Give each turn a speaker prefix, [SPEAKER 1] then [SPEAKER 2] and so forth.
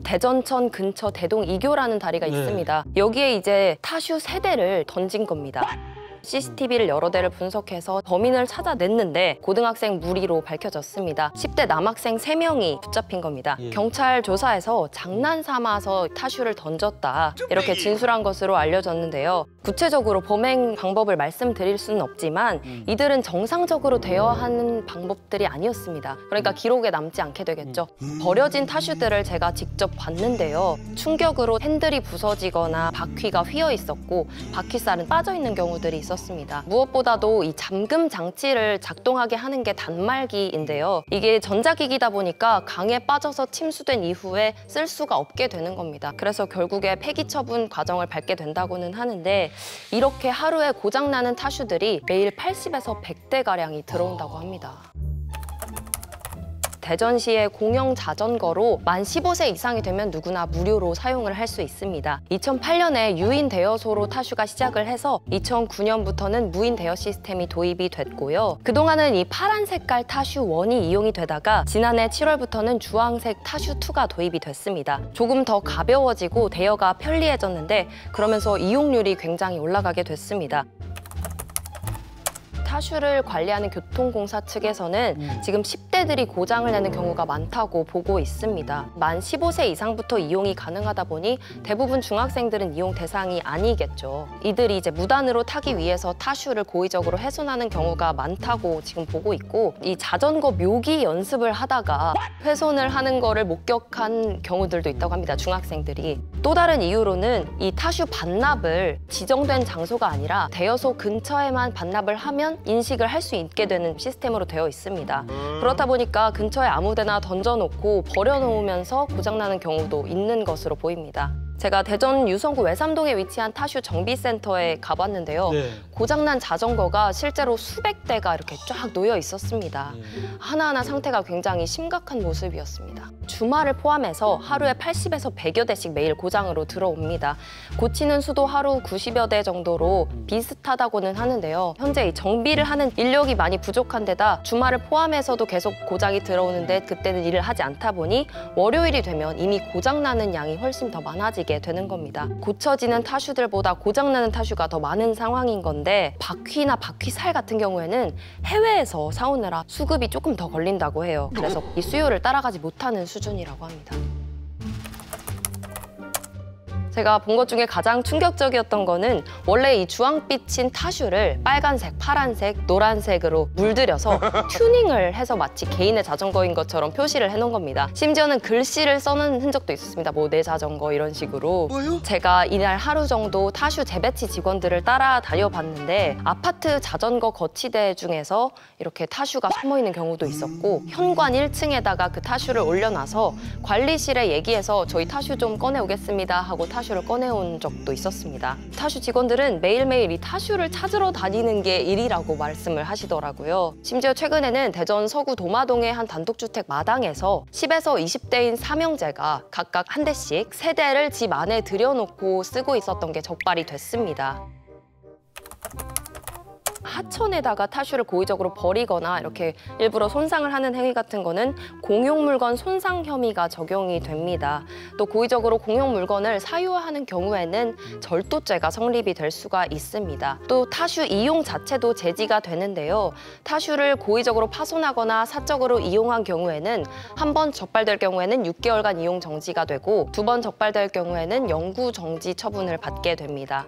[SPEAKER 1] 대전천 근처 대동 2교라는 다리가 있습니다. 여기에 이제 타슈 3대를 던진 겁니다. CCTV를 여러 대를 분석해서 범인을 찾아냈는데 고등학생 무리로 밝혀졌습니다. 10대 남학생 3명이 붙잡힌 겁니다. 경찰 조사에서 장난 삼아서 타슈를 던졌다 이렇게 진술한 것으로 알려졌는데요. 구체적으로 범행 방법을 말씀드릴 수는 없지만 이들은 정상적으로 대여하는 방법들이 아니었습니다. 그러니까 기록에 남지 않게 되겠죠. 버려진 타슈들을 제가 직접 봤는데요. 충격으로 핸들이 부서지거나 바퀴가 휘어 있었고 바퀴살은 빠져 있는 경우들이 있었습니다. 무엇보다도 이 잠금 장치를 작동하게 하는 게 단말기인데요. 이게 전자기기다 보니까 강에 빠져서 침수된 이후에 쓸 수가 없게 되는 겁니다. 그래서 결국에 폐기 처분 과정을 밟게 된다고는 하는데 이렇게 하루에 고장나는 타슈들이 매일 80에서 100대가량이 들어온다고 합니다. 대전시의 공영 자전거로 만 15세 이상이 되면 누구나 무료로 사용을 할 수 있습니다. 2008년에 유인 대여소로 타슈가 시작을 해서 2009년부터는 무인 대여 시스템이 도입이 됐고요. 그동안은 이 파란 색깔 타슈 1이 이용이 되다가 지난해 7월부터는 주황색 타슈 2가 도입이 됐습니다. 조금 더 가벼워지고 대여가 편리해졌는데 그러면서 이용률이 굉장히 올라가게 됐습니다. 타슈를 관리하는 교통공사 측에서는 지금 10대들이 고장을 내는 경우가 많다고 보고 있습니다. 만 15세 이상부터 이용이 가능하다 보니 대부분 중학생들은 이용 대상이 아니겠죠. 이들이 이제 무단으로 타기 위해서 타슈를 고의적으로 훼손하는 경우가 많다고 지금 보고 있고 이 자전거 묘기 연습을 하다가 훼손을 하는 거를 목격한 경우들도 있다고 합니다. 중학생들이. 또 다른 이유로는 이 타슈 반납을 지정된 장소가 아니라 대여소 근처에만 반납을 하면 인식을 할 수 있게 되는 시스템으로 되어 있습니다. 그렇다 보니까 근처에 아무데나 던져놓고 버려놓으면서 고장나는 경우도 있는 것으로 보입니다. 제가 대전 유성구 외삼동에 위치한 타슈 정비센터에 가봤는데요. 고장난 자전거가 실제로 수백 대가 이렇게 쫙 놓여 있었습니다. 하나하나 상태가 굉장히 심각한 모습이었습니다. 주말을 포함해서 하루에 80에서 100여 대씩 매일 고장으로 들어옵니다. 고치는 수도 하루 90여 대 정도로 비슷하다고는 하는데요. 현재 이 정비를 하는 인력이 많이 부족한 데다 주말을 포함해서도 계속 고장이 들어오는데 그때는 일을 하지 않다 보니 월요일이 되면 이미 고장나는 양이 훨씬 더 많아지게 되는 겁니다. 고쳐지는 타슈들보다 고장나는 타슈가 더 많은 상황인 건데 바퀴나 바퀴살 같은 경우에는 해외에서 사오느라 수급이 조금 더 걸린다고 해요. 그래서 이 수요를 따라가지 못하는 수준이라고 합니다. 제가 본 것 중에 가장 충격적이었던 거는 원래 이 주황빛인 타슈를 빨간색, 파란색, 노란색으로 물들여서 튜닝을 해서 마치 개인의 자전거인 것처럼 표시를 해놓은 겁니다. 심지어는 글씨를 써놓은 흔적도 있었습니다. 뭐 내 자전거 이런 식으로. 뭐요? 제가 이날 하루 정도 타슈 재배치 직원들을 따라다녀 봤는데 아파트 자전거 거치대 중에서 이렇게 타슈가 숨어있는 경우도 있었고 현관 1층에다가 그 타슈를 올려놔서 관리실에 얘기해서 저희 타슈 좀 꺼내오겠습니다 하고 타슈를 꺼내온 적도 있었습니다. 타슈 직원들은 매일매일 이 타슈를 찾으러 다니는 게 일이라고 말씀을 하시더라고요. 심지어 최근에는 대전 서구 도마동의 한 단독주택 마당에서 10에서 20대인 삼형제가 각각 한 대씩 3대를 집 안에 들여놓고 쓰고 있었던 게 적발이 됐습니다. 하천에다가 타슈를 고의적으로 버리거나 이렇게 일부러 손상을 하는 행위 같은 거는 공용물건 손상 혐의가 적용이 됩니다. 또 고의적으로 공용물건을 사유하는 경우에는 절도죄가 성립이 될 수가 있습니다. 또 타슈 이용 자체도 제지가 되는데요. 타슈를 고의적으로 파손하거나 사적으로 이용한 경우에는 한 번 적발될 경우에는 6개월간 이용 정지가 되고 2번 적발될 경우에는 영구 정지 처분을 받게 됩니다.